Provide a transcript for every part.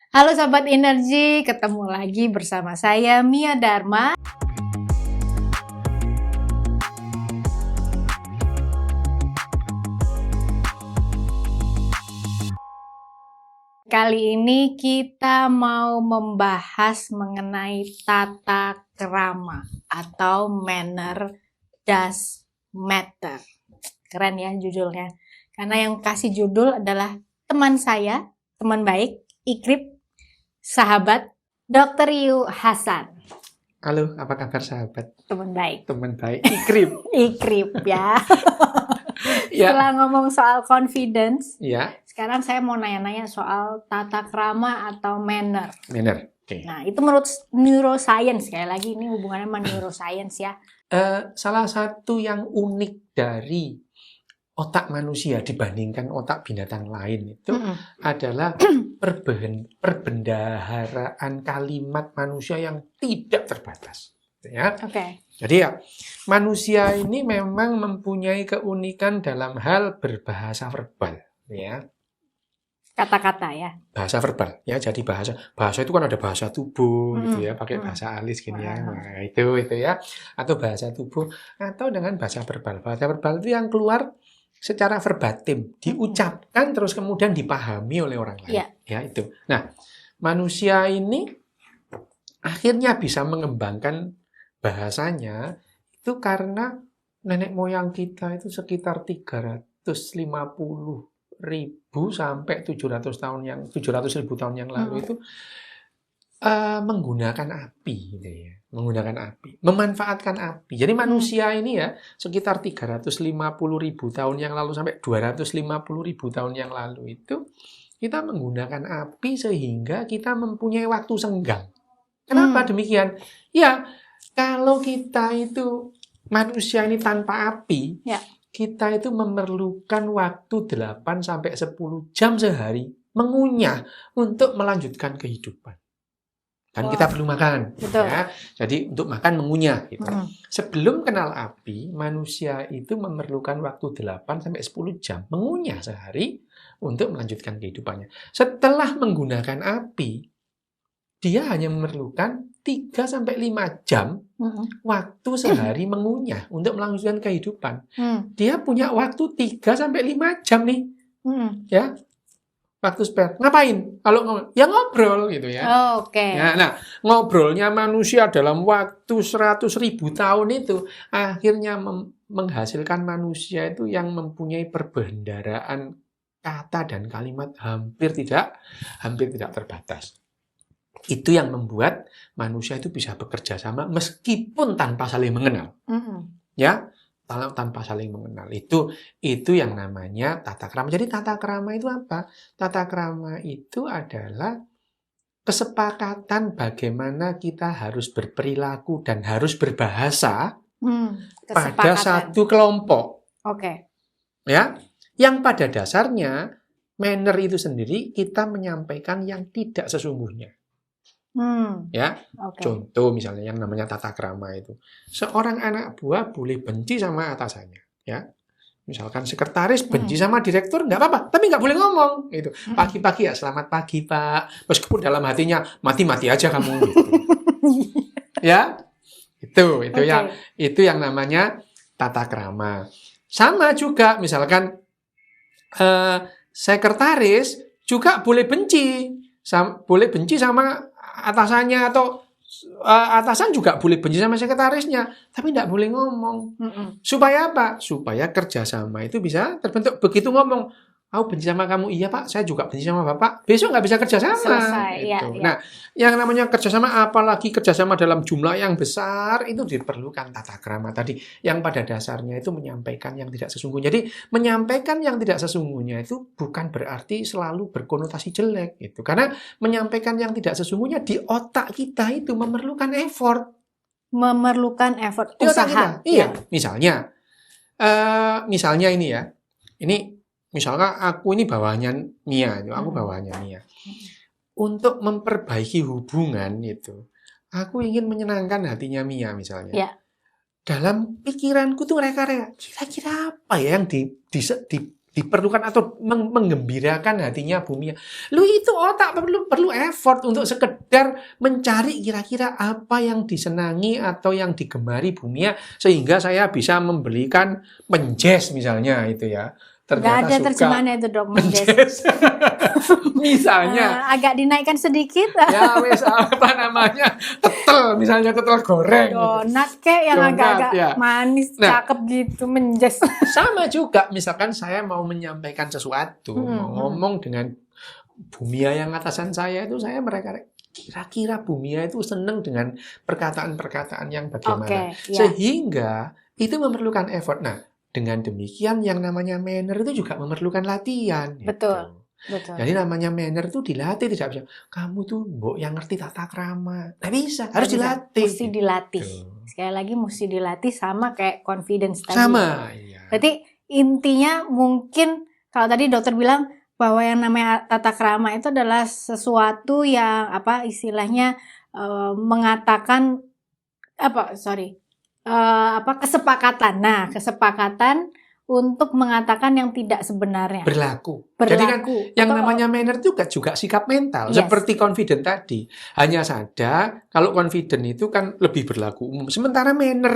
Halo Sobat Energi, ketemu lagi bersama saya Mia Dharma. Kali ini kita mau membahas mengenai tata krama atau manner does matter. Keren ya judulnya. Karena yang kasih judul adalah teman saya, teman baik, Ikrip, sahabat Dr. Yu Hasan. Halo, apa kabar sahabat? Teman baik. Teman baik, Ikrip. Ikrip ya. Ya. Setelah ngomong soal confidence, Ya, sekarang saya mau nanya-nanya soal tata krama atau manner. manner. Oke. Nah, itu menurut neuroscience, sekali lagi ini hubungannya sama neuroscience ya. Salah satu yang unik dari otak manusia dibandingkan otak binatang lain itu adalah perbendaharaan kalimat manusia yang tidak terbatas. Ya. Oke. Jadi ya, manusia ini memang mempunyai keunikan dalam hal berbahasa verbal, ya. Kata-kata ya. Bahasa verbal, ya. Jadi bahasa itu kan ada bahasa tubuh, gitu ya, pakai Mm. bahasa alis gini ya. Wow. Nah, itu ya. Atau bahasa tubuh atau dengan bahasa verbal. Bahasa verbal itu yang keluar secara verbatim, diucapkan terus kemudian dipahami oleh orang lain. Iya. Ya, itu. Nah, manusia ini akhirnya bisa mengembangkan bahasanya itu karena nenek moyang kita itu sekitar 350.000 sampai 700.000 tahun yang lalu itu menggunakan api, gitu ya. Menggunakan api, memanfaatkan api. Jadi manusia ini ya sekitar 350.000 tahun yang lalu sampai 250.000 tahun yang lalu itu kita menggunakan api sehingga kita mempunyai waktu senggang. Kenapa demikian? Ya, kalau kita itu manusia ini tanpa api, Ya. kita itu memerlukan waktu 8 sampai 10 jam sehari mengunyah untuk melanjutkan kehidupan. Kan Wow. kita perlu makan, Betul. ya. Jadi untuk makan mengunyah gitu. Sebelum kenal api, manusia itu memerlukan waktu 8 sampai 10 jam mengunyah sehari untuk melanjutkan kehidupannya. Setelah menggunakan api, dia hanya memerlukan 3 sampai 5 jam waktu sehari mengunyah untuk melanjutkan kehidupan. Dia punya waktu 3 sampai 5 jam nih, ya. Waktu spare. Ngapain? Kalau ngomong, ya ngobrol gitu ya. Oh, oke. Ya, nah, ngobrolnya manusia dalam waktu 100.000 tahun itu akhirnya menghasilkan manusia itu yang mempunyai perbendaharaan kata dan kalimat hampir tidak terbatas. Itu yang membuat manusia itu bisa bekerja sama meskipun tanpa saling mengenal. Ya, tanpa saling mengenal. Itu yang namanya tata krama. Jadi tata krama itu apa? Tata krama itu adalah kesepakatan bagaimana kita harus berperilaku dan harus berbahasa pada satu kelompok. Oke. Ya, yang pada dasarnya manner itu sendiri kita menyampaikan yang tidak sesungguhnya. Ya, Oke. contoh misalnya yang namanya tata krama itu, seorang anak buah boleh benci sama atasannya, ya. Misalkan sekretaris benci sama direktur nggak apa-apa, tapi nggak boleh ngomong gitu. Pagi-pagi ya selamat pagi Pak, meskipun dalam hatinya mati-mati aja kamu gitu. Ya, itu yang namanya tata krama. Sama juga misalkan sekretaris juga boleh benci sama atasannya, atau atasan juga boleh benci sama sekretarisnya, tapi tidak boleh ngomong. Supaya apa? Supaya kerjasama itu bisa terbentuk. Begitu ngomong, aku benci sama kamu, iya Pak, saya juga benci sama Bapak, besok nggak bisa kerjasama. Selesai, gitu. ya. Nah, yang namanya kerjasama, apalagi kerjasama dalam jumlah yang besar, itu diperlukan tata krama tadi, yang pada dasarnya itu menyampaikan yang tidak sesungguhnya. Jadi, menyampaikan yang tidak sesungguhnya itu bukan berarti selalu berkonotasi jelek, gitu. Karena menyampaikan yang tidak sesungguhnya di otak kita itu memerlukan effort. Memerlukan effort, Di otak usaha. kita. Iya, misalnya ini ya, misalkan aku ini bawahannya Mia, aku bawahannya Mia. Untuk memperbaiki hubungan itu, aku ingin menyenangkan hatinya Mia misalnya. Ya. Dalam pikiranku tuh reka-reka, kira-kira apa ya yang diperlukan atau menggembirakan hatinya Bumia. Lu itu otak perlu effort untuk sekedar mencari kira-kira apa yang disenangi atau yang digemari Bumia sehingga saya bisa membelikan menjes misalnya itu ya. Nggak Ternyata ada suka terjemahannya itu dok, menjes. menjes. Misalnya Agak dinaikkan sedikit. ya wes apa namanya tetel misalnya tetel goreng gitu. Donat kayak yang Donat, agak-agak ya. manis, Nah. cakep gitu, menjes. Sama juga misalkan saya mau menyampaikan sesuatu, mau ngomong dengan Bumia yang atasan saya itu saya mereka kira-kira Bumia itu seneng dengan perkataan-perkataan yang bagaimana. Oke, ya. Sehingga itu memerlukan effort. Nah, dengan demikian yang namanya manner itu juga memerlukan latihan. Betul. Gitu. Betul. Jadi namanya manner itu dilatih, tidak bisa. Kamu tuh mbok yang ngerti tata krama. Nggak bisa, harus dilatih. Mesti dilatih. Gitu. Sekali lagi mesti dilatih sama kayak confidence tadi. Sama. Iya. Berarti intinya mungkin kalau tadi dokter bilang bahwa yang namanya tata krama itu adalah sesuatu yang apa istilahnya mengatakan kesepakatan. Nah, kesepakatan untuk mengatakan yang tidak sebenarnya. Berlaku. Jadi kan yang namanya manner itu juga sikap mental. Yes. Seperti confident tadi. Hanya saja kalau confident itu kan lebih berlaku umum. Sementara manner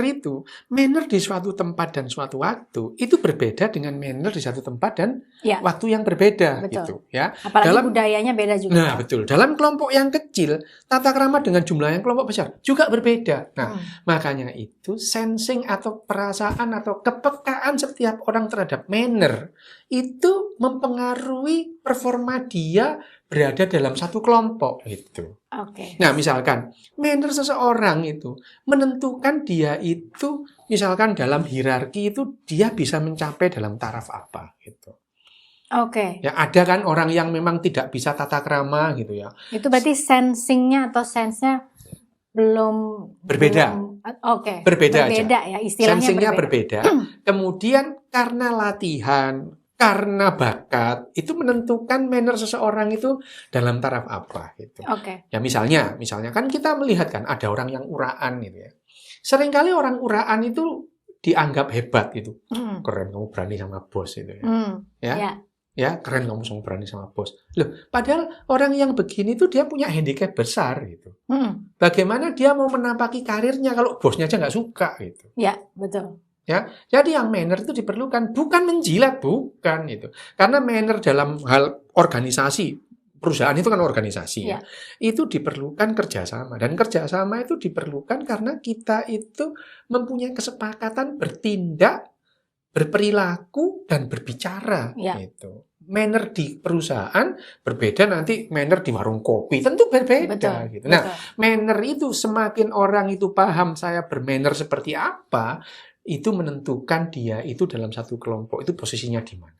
di suatu tempat dan suatu waktu itu berbeda dengan manner di satu tempat dan waktu yang berbeda. Betul. Gitu, ya. Apalagi budayanya beda juga. Nah, betul. Dalam kelompok yang kecil, tata krama dengan jumlah yang kelompok besar juga berbeda. Nah, makanya itu sensing atau perasaan atau kepekaan setiap orang terhadap manner itu mempengaruhi performa dia berada dalam satu kelompok gitu. Oke. Nah, misalkan manner seseorang itu menentukan dia itu misalkan dalam hierarki itu dia bisa mencapai dalam taraf apa gitu. Oke. Ya, ada kan orang yang memang tidak bisa tata krama gitu ya. Itu berarti sensingnya atau sense-nya belum berbeda. Oke. Berbeda ya istilahnya. Sensingnya berbeda. Kemudian karena latihan, karena bakat itu menentukan manner seseorang itu dalam taraf apa gitu. Oke. Ya misalnya kan kita melihat kan ada orang yang uraan gitu ya. Seringkali orang uraan itu dianggap hebat gitu. Keren kamu berani sama bos itu ya. Ya, keren kamu berani sama bos. Loh, padahal orang yang begini tuh dia punya handicap besar gitu. Bagaimana dia mau menapaki karirnya kalau bosnya aja nggak suka gitu. Ya, betul. Ya, jadi yang manner itu diperlukan bukan menjilat, bukan itu. Karena manner dalam hal organisasi, perusahaan itu kan organisasi ya. Itu diperlukan kerjasama dan kerjasama itu diperlukan karena kita itu mempunyai kesepakatan bertindak, berperilaku dan berbicara gitu. Manner di perusahaan berbeda nanti manner di warung kopi tentu berbeda gitu. Nah, manner itu semakin orang itu paham saya bermanner seperti apa, itu menentukan dia itu dalam satu kelompok itu posisinya di mana.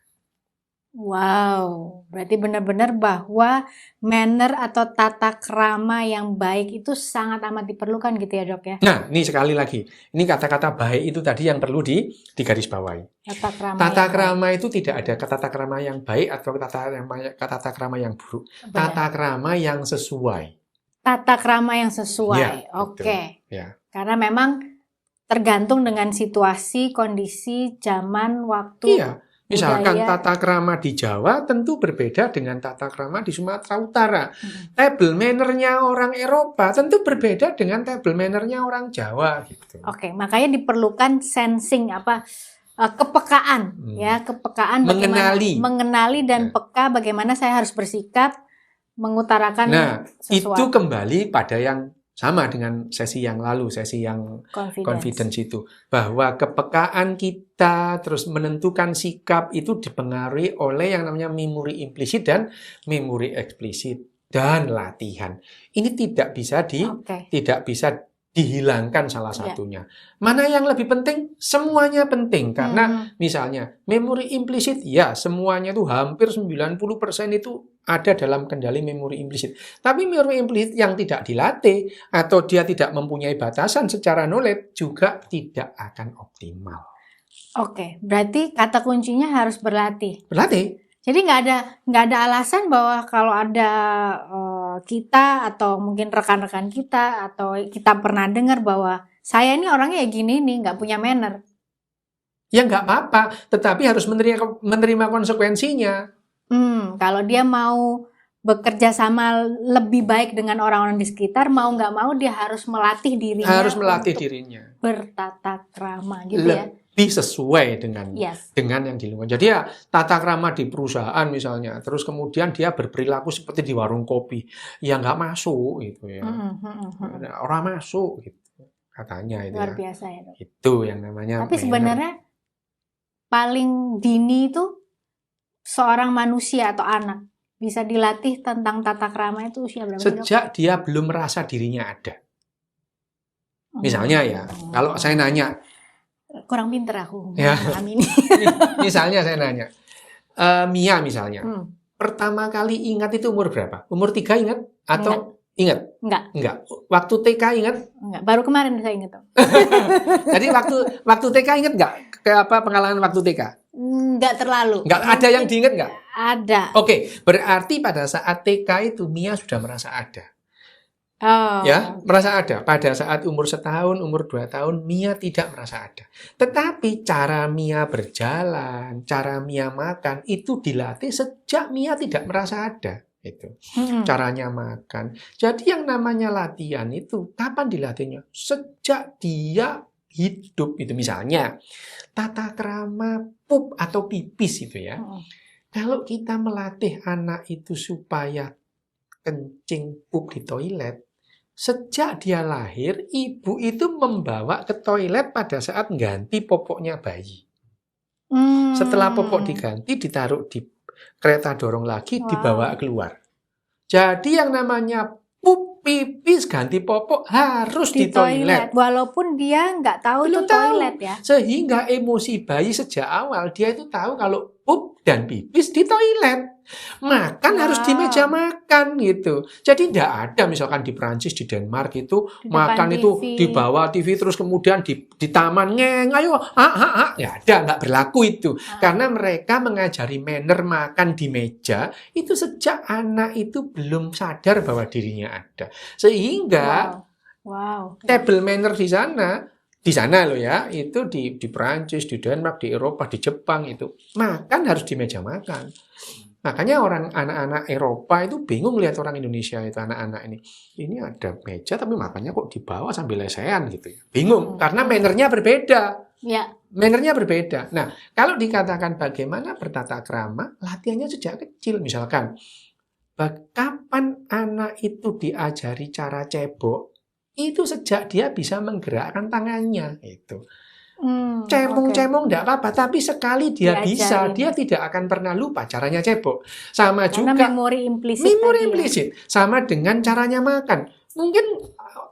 Wow, berarti benar-benar bahwa manner atau tata krama yang baik itu sangat amat diperlukan gitu ya dok ya? Nah, ini sekali lagi, ini kata-kata baik itu tadi yang perlu digarisbawahi. Tata krama itu tidak ada tata krama yang baik atau tata krama yang buruk. Tata krama yang sesuai. Tata krama yang sesuai, ya, oke. Ya. Karena memang tergantung dengan situasi, kondisi, zaman, waktu. Iya. Misalkan tata krama di Jawa tentu berbeda dengan tata krama di Sumatera Utara. Table manner-nya orang Eropa tentu berbeda dengan table manner-nya orang Jawa gitu. Oke, makanya diperlukan sensing kepekaan kepekaan mengenali dan peka bagaimana saya harus bersikap mengutarakan sesuatu. Itu kembali pada yang sama dengan sesi yang lalu, sesi yang confidence itu. Bahwa kepekaan kita terus menentukan sikap itu dipengaruhi oleh yang namanya memori implisit dan memori eksplisit dan latihan. Ini tidak bisa dihilangkan salah satunya. Mana yang lebih penting? Semuanya penting. Karena misalnya memori implisit, ya semuanya itu hampir 90% itu ada dalam kendali memori implisit. Tapi memori implisit yang tidak dilatih atau dia tidak mempunyai batasan secara knowledge juga tidak akan optimal. Oke, berarti kata kuncinya harus berlatih. Berlatih. Jadi nggak ada alasan bahwa kalau ada kita atau mungkin rekan-rekan kita atau kita pernah dengar bahwa saya ini orangnya ya gini nih, nggak punya manner. ya nggak apa-apa, tetapi harus menerima konsekuensinya. Kalau dia mau bekerja sama lebih baik dengan orang-orang di sekitar, mau nggak mau dia harus melatih dirinya Harus melatih untuk dirinya. bertata krama gitu ya. Lebih sesuai dengan Yes. yang di lingkungan. Jadi ya tata krama di perusahaan misalnya, terus kemudian dia berperilaku seperti di warung kopi, ya nggak masuk gitu ya. Orang masuk gitu katanya itu Luar ya. biasa ya, Dok. Itu yang namanya Tapi manner. sebenarnya paling dini itu seorang manusia atau anak bisa dilatih tentang tata krama itu usia berapa sih, Dok? Sejak dia belum merasa dirinya ada. Misalnya ya, kalau saya nanya, kurang pinter aku Ya. memahami ini. misalnya saya nanya, Mia misalnya, Hmm. pertama kali ingat itu umur berapa? Umur 3 ingat? Atau ingat? Enggak. Waktu TK ingat? Enggak. Baru kemarin saya ingat, Dok. Jadi waktu TK ingat nggak? Pengalaman waktu TK? Enggak terlalu. Nggak ada yang diingat nggak? Ada. Oke, berarti pada saat TK itu Mia sudah merasa ada. Oh. Ya, merasa ada. Pada saat umur 1 tahun, umur 2 tahun, Mia tidak merasa ada. Tetapi cara Mia berjalan, cara Mia makan, itu dilatih sejak Mia tidak merasa ada. Itu caranya makan. Jadi yang namanya latihan itu, kapan dilatihnya? Sejak dia hidup. Itu misalnya, tata krama pup atau pipis itu ya. Kalau kita melatih anak itu supaya kencing pup di toilet, sejak dia lahir, ibu itu membawa ke toilet pada saat ganti popoknya bayi. Setelah popok diganti, ditaruh di kereta dorong lagi, dibawa keluar. Jadi yang namanya pup, pipis, ganti popok harus di toilet. Walaupun dia nggak tahu Belum itu toilet ya. Sehingga emosi bayi sejak awal, dia itu tahu kalau pup dan pipis di toilet. Makan harus di meja makan gitu. Jadi tidak ada misalkan di Prancis, di Denmark itu Di makan depan itu TV. di bawah TV terus kemudian di taman ngeng, ayo, ya ada, nggak berlaku itu. Karena mereka mengajari manner makan di meja itu sejak anak itu belum sadar bahwa dirinya ada. Sehingga Wow. table manner di sana loh ya, itu di Prancis, di Denmark, di Eropa, di Jepang itu makan harus di meja makan. Makanya anak-anak Eropa itu bingung lihat orang Indonesia itu anak-anak ini ada meja tapi makannya kok di bawah sambil lesehan gitu ya. Bingung karena mannernya berbeda. Ya. Mannernya berbeda. Nah, kalau dikatakan bagaimana bertata krama, latihannya sejak kecil misalkan. Kapan anak itu diajari cara cebok? Itu sejak dia bisa menggerakkan tangannya itu. Cemong-cemong enggak apa-apa, tapi sekali dia bisa, dia tidak akan pernah lupa caranya cebok. Sama Karena juga memori implisit. implisit, sama dengan caranya makan. Mungkin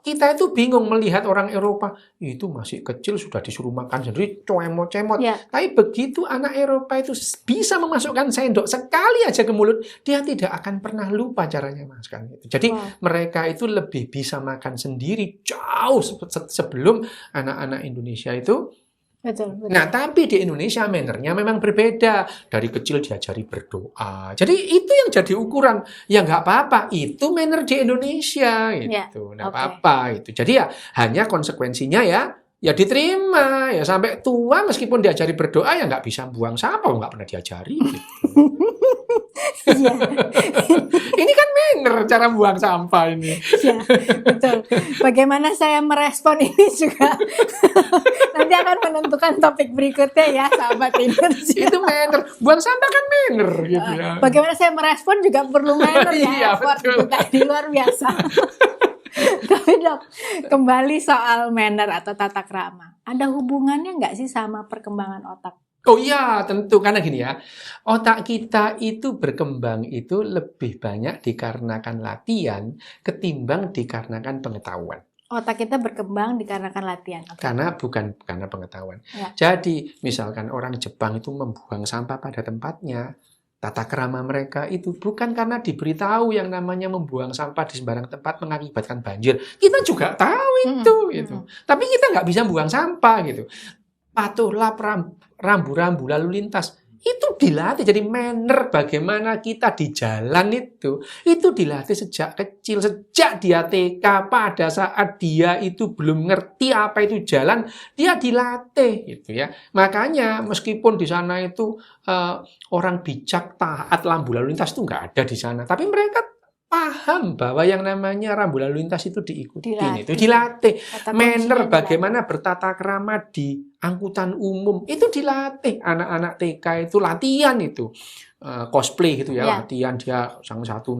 kita itu bingung melihat orang Eropa itu masih kecil sudah disuruh makan sendiri cemot-cemot. Ya. Tapi begitu anak Eropa itu bisa memasukkan sendok sekali aja ke mulut, dia tidak akan pernah lupa caranya makan. Jadi mereka itu lebih bisa makan sendiri jauh sebelum anak-anak Indonesia itu. Betul. Nah, tapi di Indonesia mannernya memang berbeda. Dari kecil diajari berdoa. Jadi itu yang jadi ukuran. Ya nggak apa-apa. Itu manner di Indonesia. Gitu. Nggak apa-apa. Itu. Jadi ya hanya konsekuensinya ya diterima. Ya sampai tua meskipun diajari berdoa ya nggak bisa buang sampah. Nggak pernah diajari. Gitu. Ini kan manner cara buang sampah ini. Ya, betul. Bagaimana saya merespon ini juga nanti akan menentukan topik berikutnya ya, sahabat Indonesia. Itu manner. Buang sampah kan manner gitu ya. Bagaimana saya merespon juga perlu manner ya. Iya, betul. Tadi luar biasa. Tapi Dok, kembali soal manner atau tata krama. Ada hubungannya nggak sih sama perkembangan otak? Oh iya, tentu. Karena gini ya, otak kita itu berkembang itu lebih banyak dikarenakan latihan ketimbang dikarenakan pengetahuan. Otak kita berkembang dikarenakan latihan. Karena bukan karena pengetahuan. Ya. Jadi, misalkan orang Jepang itu membuang sampah pada tempatnya, tata krama mereka itu bukan karena diberitahu yang namanya membuang sampah di sembarang tempat mengakibatkan banjir. Kita juga tahu itu. Gitu. Tapi kita nggak bisa buang sampah gitu. Patuhlah rambu-rambu lalu lintas. Itu dilatih. Jadi manner bagaimana kita di jalan itu dilatih sejak kecil, sejak dia TK. Pada saat dia itu belum ngerti apa itu jalan, dia dilatih gitu ya. Makanya meskipun di sana itu orang bijak taat lampu lalu lintas itu nggak ada di sana, tapi mereka paham bahwa yang namanya rambu lalu lintas itu diikuti, itu dilatih. Manner bagaimana bertata krama di angkutan umum itu dilatih. Anak-anak TK itu latihan itu cosplay gitu ya, latihan dia yang satu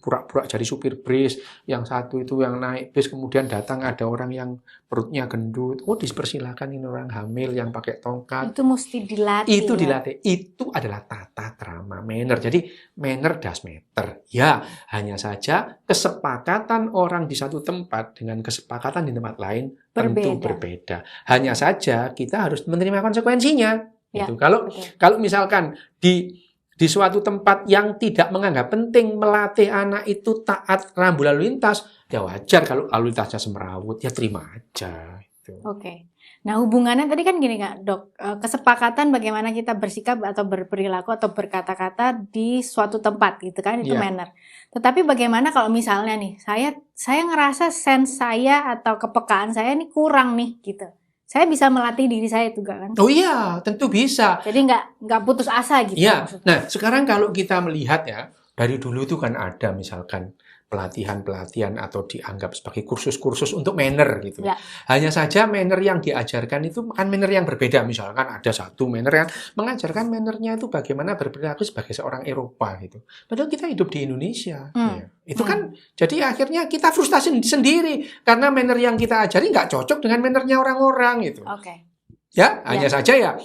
pura-pura jadi supir bis, yang satu itu yang naik bis kemudian datang ada orang yang perutnya gendut, dipersilakan ini orang hamil yang pakai tongkat. Itu mesti dilatih. Itu dilatih. Itu adalah tata krama manner. Jadi manner das meter. Ya, hanya saja kesepakatan orang di satu tempat dengan kesepakatan di tempat lain tentu berbeda. Hanya saja kita harus menerima konsekuensinya. Gitu. Kalau misalkan di suatu tempat yang tidak menganggap penting melatih anak itu taat rambu lalu lintas, ya wajar kalau lalu lintasnya semrawut, ya terima aja. Oke. Nah, hubungannya tadi kan gini Kak, Dok, kesepakatan bagaimana kita bersikap atau berperilaku atau berkata-kata di suatu tempat gitu kan, itu manner. Tetapi bagaimana kalau misalnya nih, saya ngerasa sense saya atau kepekaan saya ini kurang nih gitu. Saya bisa melatih diri saya juga kan? Oh iya, tentu bisa. Jadi nggak putus asa gitu. Iya. Nah, sekarang kalau kita melihat ya, dari dulu itu kan ada misalkan pelatihan-pelatihan atau dianggap sebagai kursus-kursus untuk manner gitu. Ya. Hanya saja manner yang diajarkan itu kan manner yang berbeda. Misalkan ada satu manner yang mengajarkan mannernya itu bagaimana berperilaku sebagai seorang Eropa gitu. Padahal kita hidup di Indonesia. Ya. Itu kan jadi akhirnya kita frustasi sendiri karena manner yang kita ajari nggak cocok dengan mannernya orang-orang gitu. Oke. Ya, hanya saja ya.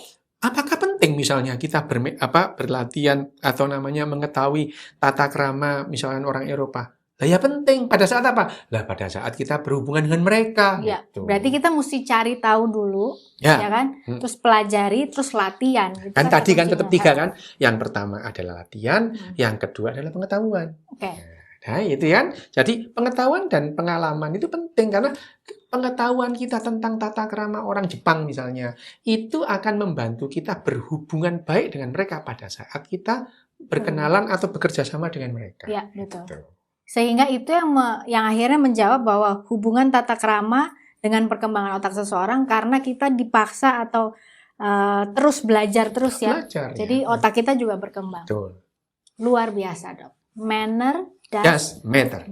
Apakah penting misalnya kita berlatihan atau namanya mengetahui tata krama misalnya orang Eropa? Lah ya penting. Pada saat apa? Lah pada saat kita berhubungan dengan mereka. Ya, gitu. Berarti kita mesti cari tahu dulu, ya kan? Terus pelajari, terus latihan. Gitu kan tadi kan tetap 3 kan. Yang pertama adalah latihan, yang kedua adalah pengetahuan. Oke. Nah, itu kan. Jadi pengetahuan dan pengalaman itu penting karena pengetahuan kita tentang tata krama orang Jepang misalnya itu akan membantu kita berhubungan baik dengan mereka pada saat kita berkenalan atau bekerja sama dengan mereka. Ya, betul. Gitu. Sehingga itu yang akhirnya menjawab bahwa hubungan tata krama dengan perkembangan otak seseorang karena kita dipaksa atau terus belajar terus ya. Jadi otak kita juga berkembang. Betul. Luar biasa, Dok. Manner does matter.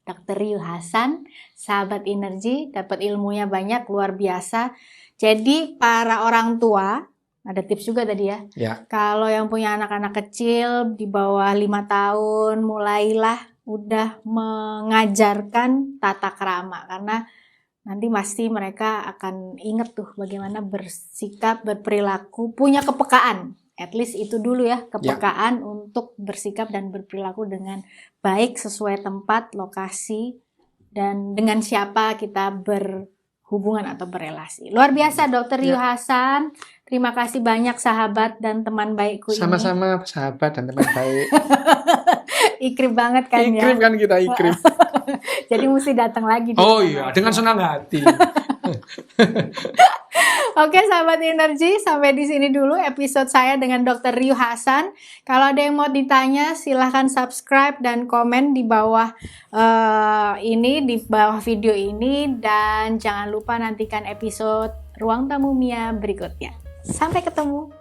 Dr. Ryu Hasan, sahabat energi, dapat ilmunya banyak, luar biasa. Jadi para orang tua, ada tips juga tadi ya. Kalau yang punya anak-anak kecil di bawah 5 tahun, mulailah udah mengajarkan tata krama. Karena nanti pasti mereka akan inget tuh bagaimana bersikap, berperilaku, punya kepekaan. At least itu dulu ya, kepekaan untuk bersikap dan berperilaku dengan baik sesuai tempat, lokasi, dan dengan siapa kita berhubungan atau berelasi. Luar biasa Dr. Ryu Hasan. Terima kasih banyak sahabat dan teman baikku ini. Sama-sama sahabat dan teman baik. Ikrip banget kan ya. Ikrip kan kita, ikrip. Jadi mesti datang lagi. Oh iya, dengan senang hati. Oke sahabat energi, sampai di sini dulu episode saya dengan Dr. Ryu Hasan. Kalau ada yang mau ditanya, silahkan subscribe dan komen di bawah di bawah video ini, dan jangan lupa nantikan episode Ruang Tamu Mia berikutnya. Sampai ketemu.